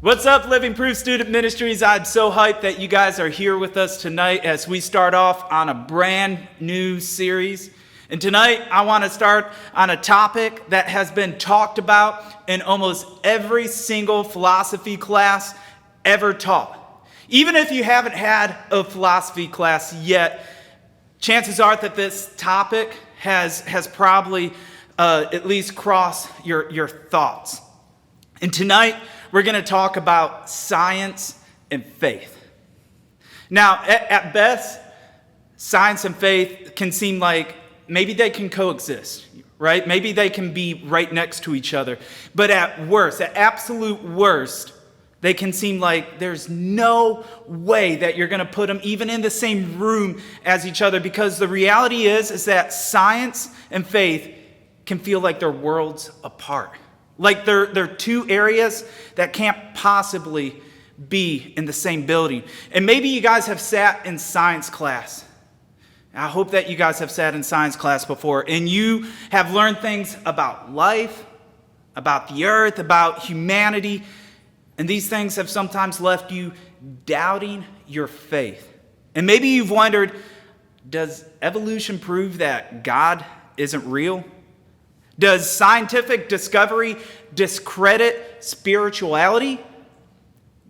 What's up, Living Proof Student Ministries? I'm so hyped that you guys are here with us tonight as we start off on a brand new series. And tonight, I want to start on a topic that has been talked about in almost every single philosophy class ever taught. Even if you haven't had a philosophy class yet, chances are that this topic has probably at least crossed your thoughts. And tonight, we're going to talk about science and faith. Now, at best, science and faith can seem like maybe they can coexist, right? Maybe they can be right next to each other. But at worst, at absolute worst, they can seem like there's no way that you're going to put them even in the same room as each other, because the reality is that science and faith can feel like they're worlds apart. Like they're two areas that can't possibly be in the same building. And maybe you guys have sat in science class. I hope that you guys have sat in science class before, and you have learned things about life, about the earth, about humanity, and these things have sometimes left you doubting your faith. And maybe you've wondered, does evolution prove that God isn't real? Does scientific discovery discredit spirituality?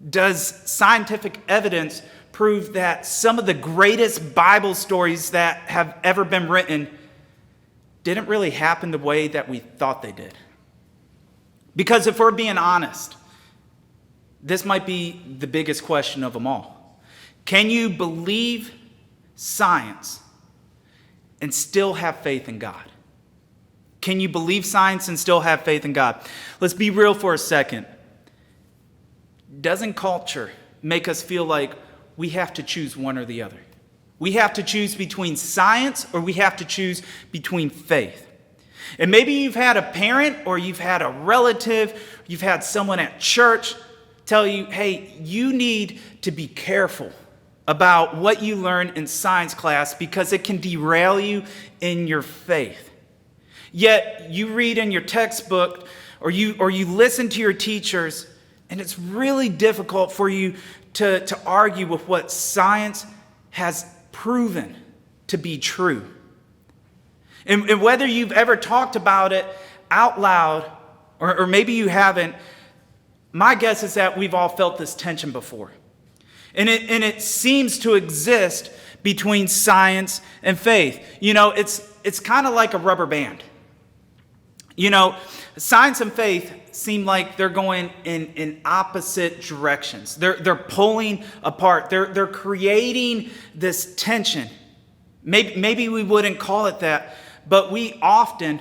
Does scientific evidence prove that some of the greatest Bible stories that have ever been written didn't really happen the way that we thought they did? Because if we're being honest, this might be the biggest question of them all. Can you believe science and still have faith in God? Can you believe science and still have faith in God? Let's be real for a second. Doesn't culture make us feel like we have to choose one or the other? We have to choose between science or we have to choose between faith. And maybe you've had a parent or you've had a relative, you've had someone at church tell you, hey, you need to be careful about what you learn in science class because it can derail you in your faith. Yet you read in your textbook or you listen to your teachers, and it's really difficult for you to argue with what science has proven to be true. And whether you've ever talked about it out loud or maybe you haven't, my guess is that we've all felt this tension before. And it seems to exist between science and faith. You know, it's kind of like a rubber band. You know, science and faith seem like they're going in opposite directions. They're pulling apart. They're creating this tension. Maybe we wouldn't call it that, but we often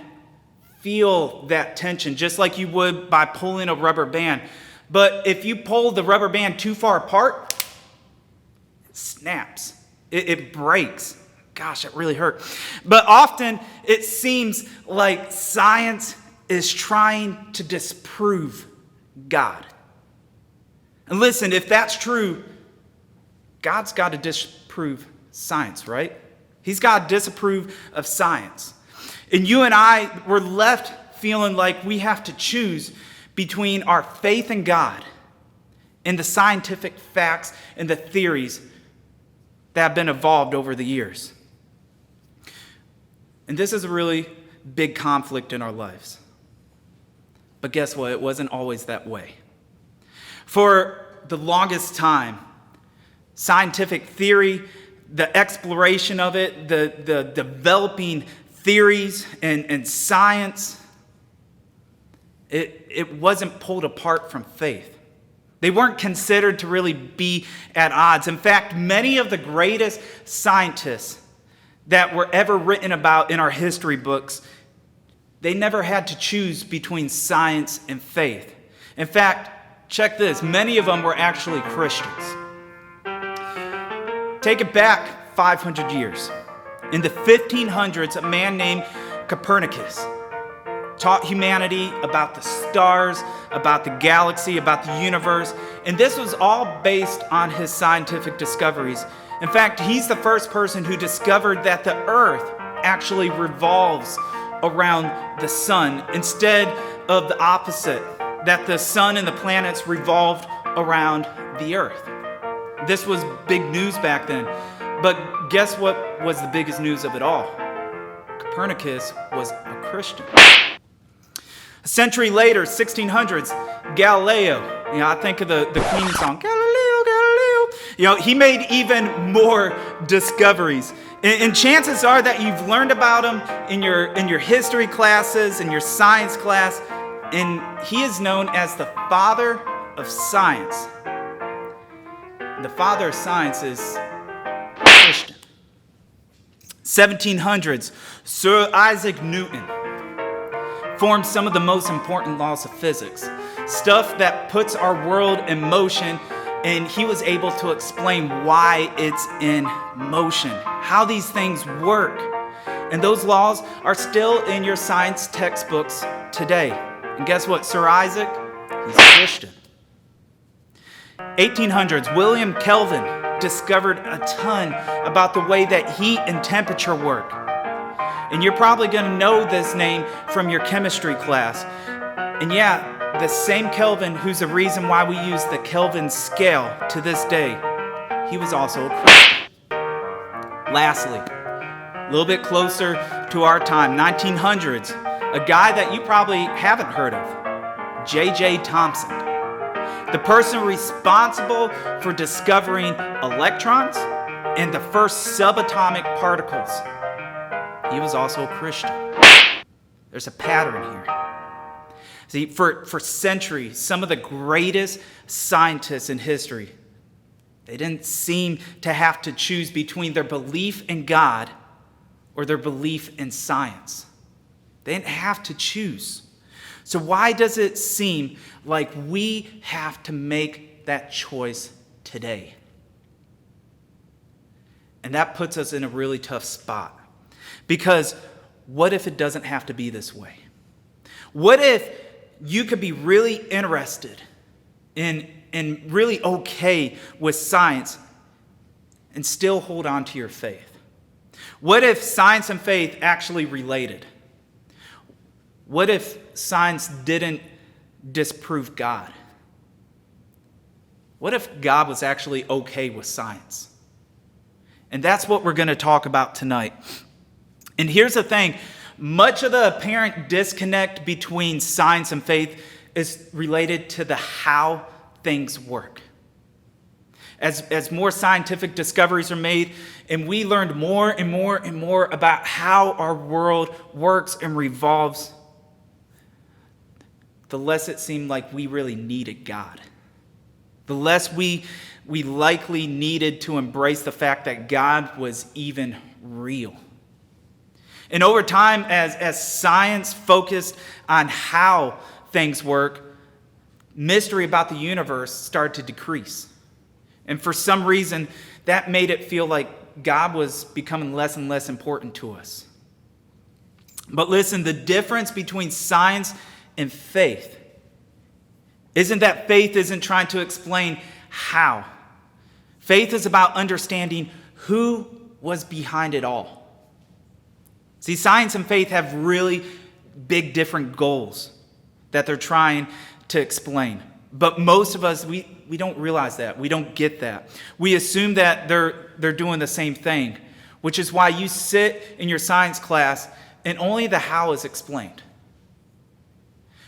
feel that tension, just like you would by pulling a rubber band. But if you pull the rubber band too far apart, it snaps. It breaks. Gosh, it really hurt. But often it seems like science is trying to disprove God. And listen, if that's true, God's got to disprove science, right? He's got to disapprove of science. And you and I, we're left feeling like we have to choose between our faith in God and the scientific facts and the theories that have been evolved over the years. And this is a really big conflict in our lives. But guess what? It wasn't always that way. For the longest time, scientific theory, the exploration of it, the developing theories and science, it wasn't pulled apart from faith. They weren't considered to really be at odds. In fact, many of the greatest scientists that were ever written about in our history books, they never had to choose between science and faith. In fact, check this, many of them were actually Christians. Take it back 500 years. In the 1500s, a man named Copernicus taught humanity about the stars, about the galaxy, about the universe, and this was all based on his scientific discoveries. In fact, he's the first person who discovered that the earth actually revolves around the sun instead of the opposite, that the sun and the planets revolved around the earth. This was big news back then. But guess what was the biggest news of it all? Copernicus was a Christian. A century later, 1600s, Galileo, I think of the Queen song, Galileo, Galileo. He made even more discoveries. And chances are that you've learned about him in your history classes, in your science class, and he is known as the father of science. And the father of science is Christian. 1700s, Sir Isaac Newton formed some of the most important laws of physics, stuff that puts our world in motion, and he was able to explain why it's in motion, how these things work. And those laws are still in your science textbooks today. And guess what, Sir Isaac? He's a Christian. 1800s, William Kelvin discovered a ton about the way that heat and temperature work. And you're probably going to know this name from your chemistry class. And yeah, the same Kelvin who's the reason why we use the Kelvin scale to this day, he was also a Christian. Lastly, a little bit closer to our time, 1900s, a guy that you probably haven't heard of, J.J. Thomson. The person responsible for discovering electrons and the first subatomic particles. He was also a Christian. There's a pattern here. See, for centuries, some of the greatest scientists in history, they didn't seem to have to choose between their belief in God or their belief in science. They didn't have to choose. So why does it seem like we have to make that choice today? And that puts us in a really tough spot. Because what if it doesn't have to be this way? What if you could be really interested in really okay with science and still hold on to your faith? What if science and faith actually related? What if science didn't disprove God? What if God was actually okay with science? And that's what we're going to talk about tonight. And here's the thing. Much of the apparent disconnect between science and faith is related to the how things work. As more scientific discoveries are made, and we learned more and more and more about how our world works and revolves, the less it seemed like we really needed God. The less we likely needed to embrace the fact that God was even real. And over time, as science focused on how things work, mystery about the universe started to decrease. And for some reason, that made it feel like God was becoming less and less important to us. But listen, the difference between science and faith isn't that faith isn't trying to explain how. Faith is about understanding who was behind it all. See, science and faith have really big different goals that they're trying to explain. But most of us, we don't realize that. We don't get that. We assume that they're doing the same thing, which is why you sit in your science class and only the how is explained.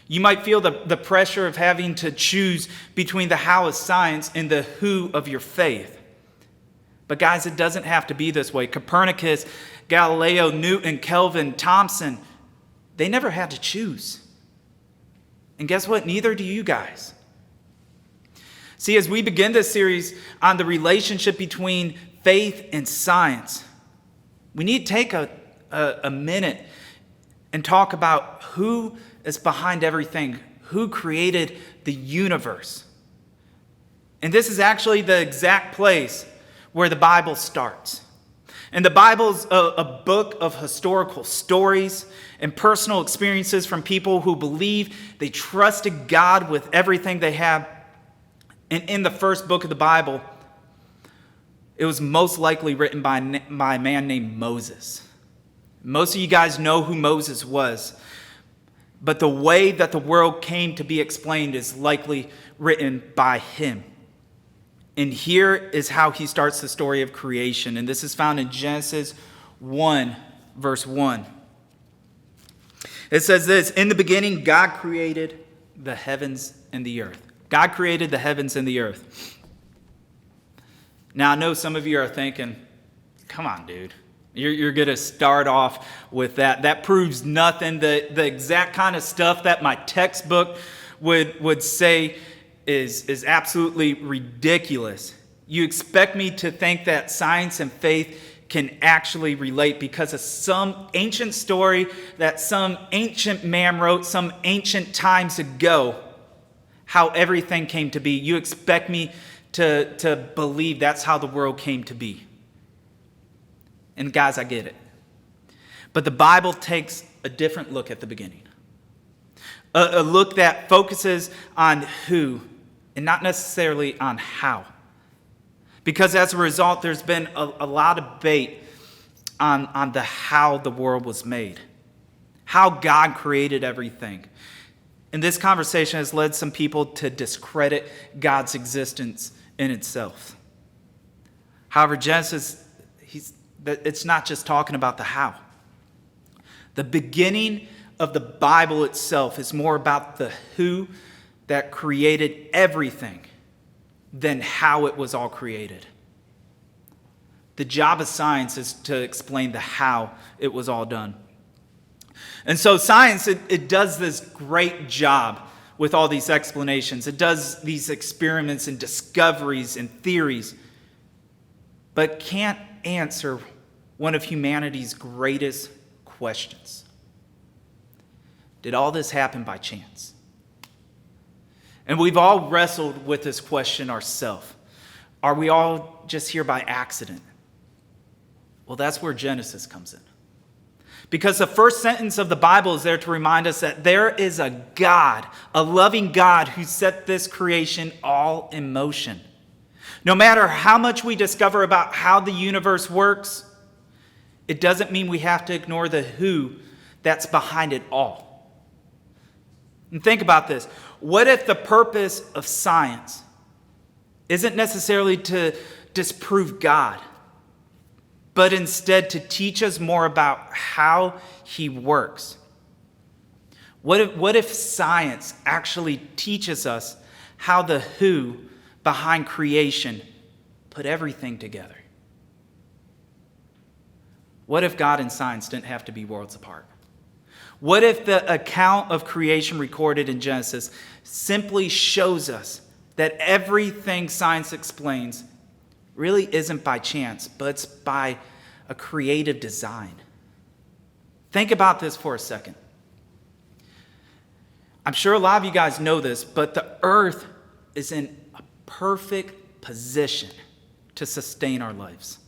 You might feel the pressure of having to choose between the how of science and the who of your faith. But guys, it doesn't have to be this way. Copernicus, Galileo, Newton, Kelvin, Thomson, they never had to choose. And guess what? Neither do you guys. See, as we begin this series on the relationship between faith and science, we need to take a minute and talk about who is behind everything, who created the universe. And this is actually the exact place where the Bible starts. And the Bible's a book of historical stories and personal experiences from people who believe they trusted God with everything they had. And in the first book of the Bible, it was most likely written by a man named Moses. Most of you guys know who Moses was. but the way that the world came to be explained is likely written by him. And here is how he starts the story of creation. And this is found in Genesis 1, verse 1. It says this: "In the beginning, God created the heavens and the earth." God created the heavens and the earth. Now, I know some of you are thinking, come on, dude. You're going to start off with that. That proves nothing. The exact kind of stuff that my textbook would say is absolutely ridiculous. You expect me to think that science and faith can actually relate because of some ancient story that some ancient man wrote some ancient times ago, how everything came to be. You expect me to believe that's how the world came to be. And guys, I get it. But the Bible takes a different look at the beginning. A look that focuses on who and not necessarily on how. Because as a result, there's been a lot of debate on the how the world was made. How God created everything. And this conversation has led some people to discredit God's existence in itself. However, Genesis, it's not just talking about the how. The beginning of the Bible itself is more about the who that created everything than how it was all created. The job of science is to explain the how it was all done. And so science, it does this great job with all these explanations. It does these experiments and discoveries and theories, but can't answer one of humanity's greatest questions. Did all this happen by chance? And we've all wrestled with this question ourselves. Are we all just here by accident? Well, that's where Genesis comes in. Because the first sentence of the Bible is there to remind us that there is a God, a loving God who set this creation all in motion. No matter how much we discover about how the universe works, it doesn't mean we have to ignore the who that's behind it all. And think about this. What if the purpose of science isn't necessarily to disprove God, but instead to teach us more about how he works? What if science actually teaches us how the who behind creation put everything together? What if God and science didn't have to be worlds apart? What if the account of creation recorded in Genesis simply shows us that everything science explains really isn't by chance, but it's by a creative design? Think about this for a second. I'm sure a lot of you guys know this, but the earth is in a perfect position to sustain our lives.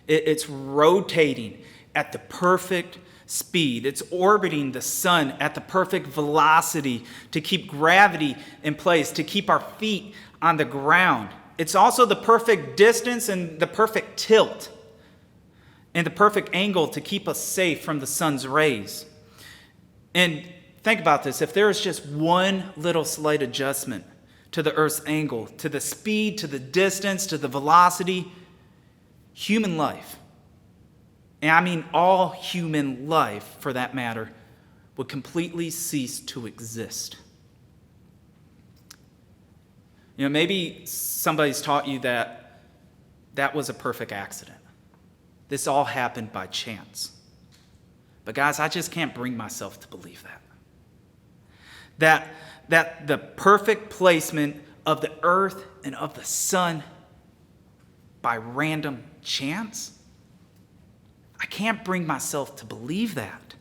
It's rotating at the perfect speed. It's orbiting the sun at the perfect velocity to keep gravity in place, to keep our feet on the ground. It's also the perfect distance and the perfect tilt and the perfect angle to keep us safe from the sun's rays. And think about this. If there is just one little slight adjustment to the Earth's angle, to the speed, to the distance, to the velocity, human life, and I mean all human life for that matter, would completely cease to exist. You know, maybe somebody's taught you that that was a perfect accident. This all happened by chance. But guys, I just can't bring myself to believe that. That the perfect placement of the earth and of the sun by random chance? I can't bring myself to believe that.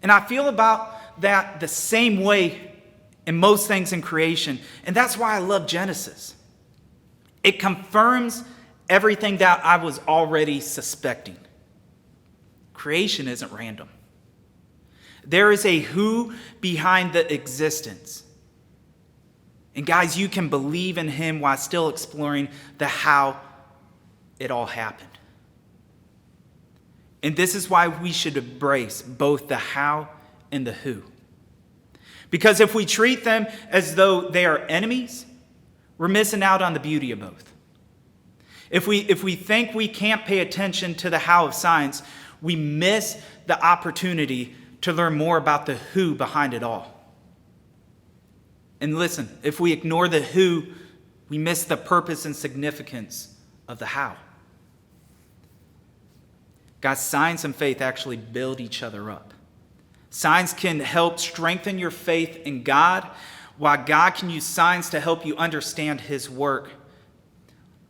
And I feel about that the same way in most things in creation. And that's why I love Genesis. It confirms everything that I was already suspecting. Creation isn't random. There is a who behind the existence. And guys, you can believe in him while still exploring the how it all happened. And this is why we should embrace both the how and the who. Because if we treat them as though they are enemies, we're missing out on the beauty of both. If we think we can't pay attention to the how of science, we miss the opportunity to learn more about the who behind it all. And listen, if we ignore the who, we miss the purpose and significance of the how. Guys, science and faith actually build each other up. Science can help strengthen your faith in God, while God can use science to help you understand his work.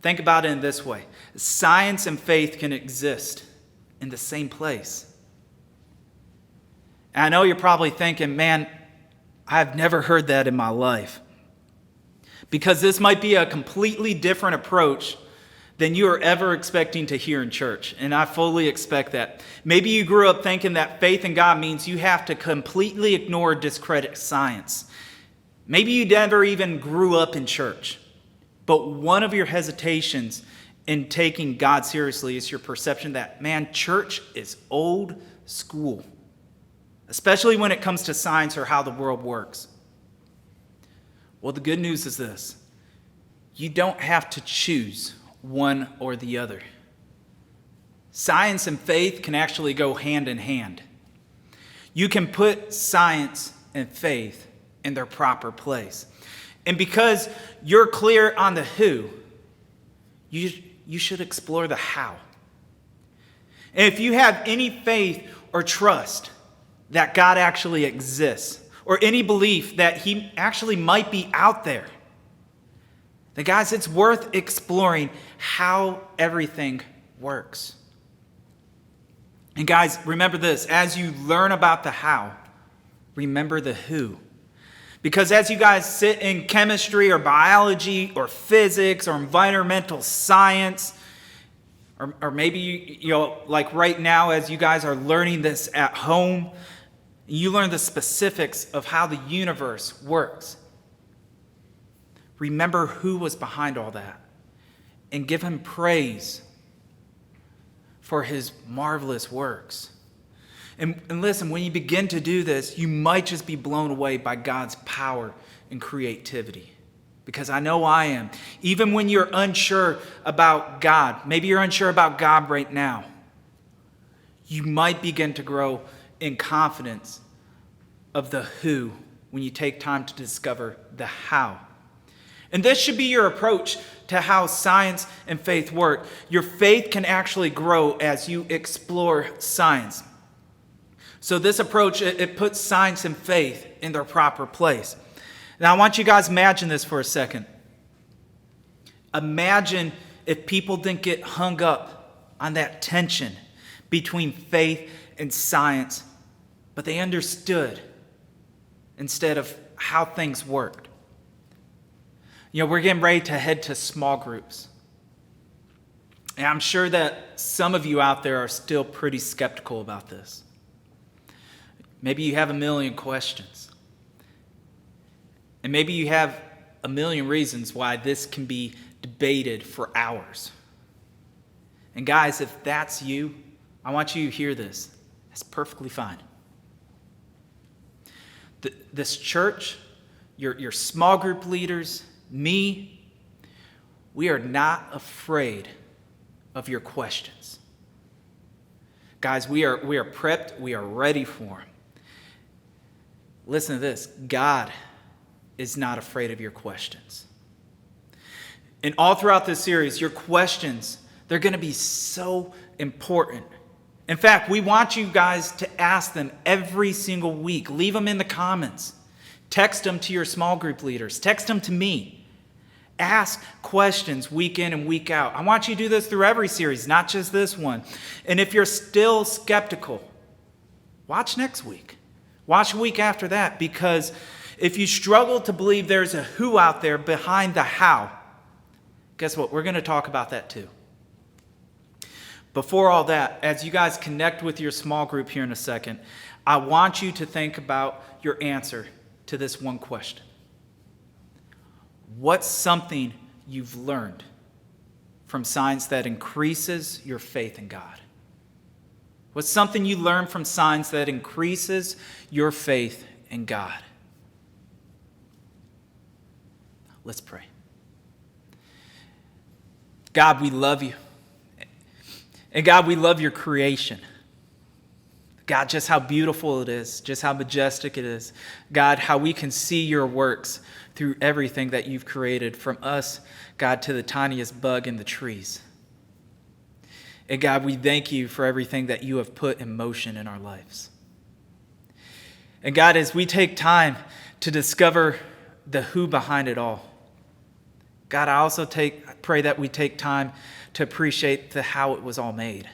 Think about it in this way. Science and faith can exist in the same place. And I know you're probably thinking, man, I've never heard that in my life. Because this might be a completely different approach than you are ever expecting to hear in church. And I fully expect that. Maybe you grew up thinking that faith in God means you have to completely ignore or discredit science. Maybe you never even grew up in church. But one of your hesitations in taking God seriously is your perception that, man, church is old school, especially when it comes to science or how the world works. Well, the good news is this. You don't have to choose one or the other. Science and faith can actually go hand in hand. You can put science and faith in their proper place. And because you're clear on the who, you should explore the how. And if you have any faith or trust that God actually exists, or any belief that he actually might be out there, then guys, it's worth exploring how everything works. And guys, remember this, as you learn about the how, remember the who. Because as you guys sit in chemistry or biology or physics or environmental science, or maybe you know, like right now as you guys are learning this at home, you learn the specifics of how the universe works. Remember who was behind all that and give him praise for his marvelous works. And listen, when you begin to do this, you might just be blown away by God's power and creativity. Because I know I am. Even when you're unsure about God, maybe you're unsure about God right now, you might begin to grow in confidence of the who when you take time to discover the how. And this should be your approach to how science and faith work. Your faith can actually grow as you explore science. So this approach, it puts science and faith in their proper place. Now I want you guys to imagine this for a second. Imagine if people didn't get hung up on that tension between faith and science, but they understood instead of how things worked. You know, we're getting ready to head to small groups. And I'm sure that some of you out there are still pretty skeptical about this. Maybe you have a million questions. And maybe you have a million reasons why this can be debated for hours. And guys, if that's you, I want you to hear this. That's perfectly fine. This church, your small group leaders, me, we are not afraid of your questions. Guys, we are prepped, we are ready for them. Listen to this. God is not afraid of your questions. And all throughout this series, your questions, they're going to be so important. In fact, we want you guys to ask them every single week. Leave them in the comments. Text them to your small group leaders. Text them to me. Ask questions week in and week out. I want you to do this through every series, not just this one. And if you're still skeptical, watch next week. Watch a week after that, because if you struggle to believe there's a who out there behind the how, guess what? We're going to talk about that too. Before all that, as you guys connect with your small group here in a second, I want you to think about your answer to this one question. What's something you've learned from science that increases your faith in God? What's something you learned from signs that increases your faith in God? Let's pray. God, we love you. And God, we love your creation. God, just how beautiful it is, just how majestic it is. God, how we can see your works through everything that you've created, from us, God, to the tiniest bug in the trees. And God, we thank you for everything that you have put in motion in our lives. And God, as we take time to discover the who behind it all, God, I also pray that we take time to appreciate the how it was all made.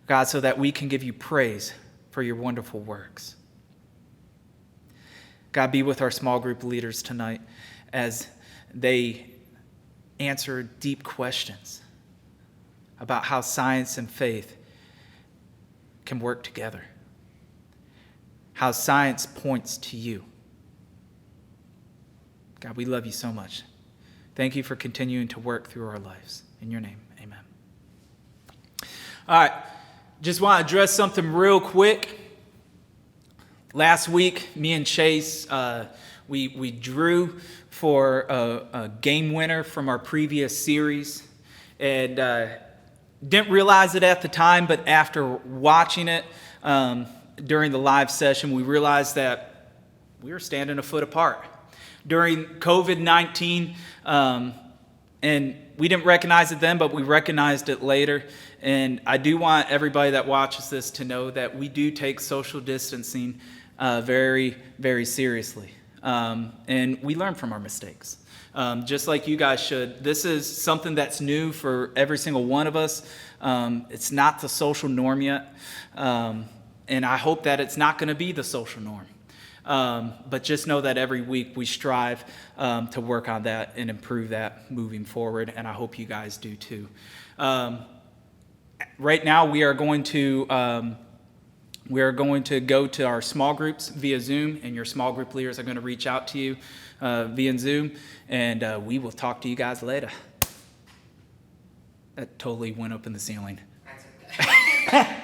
God, so that we can give you praise for your wonderful works. God, be with our small group leaders tonight as they answer deep questions about how science and faith can work together, how science points to you. God, we love you so much. Thank you for continuing to work through our lives. In your name, amen. All right, just want to address something real quick. Last week, me and Chase, we drew for a game winner from our previous series, and didn't realize it at the time, but after watching it during the live session, we realized that we were standing a foot apart. During COVID-19, and we didn't recognize it then, but we recognized it later. And I do want everybody that watches this to know that we do take social distancing very, very seriously. And we learn from our mistakes, just like you guys should. This is something that's new for every single one of us. It's not the social norm yet. And I hope that it's not going to be the social norm. But just know that every week we strive to work on that and improve that moving forward, and I hope you guys do too. Right now we are going to go to our small groups via Zoom, and your small group leaders are going to reach out to you via Zoom, and we will talk to you guys later. That totally went up in the ceiling. That's okay.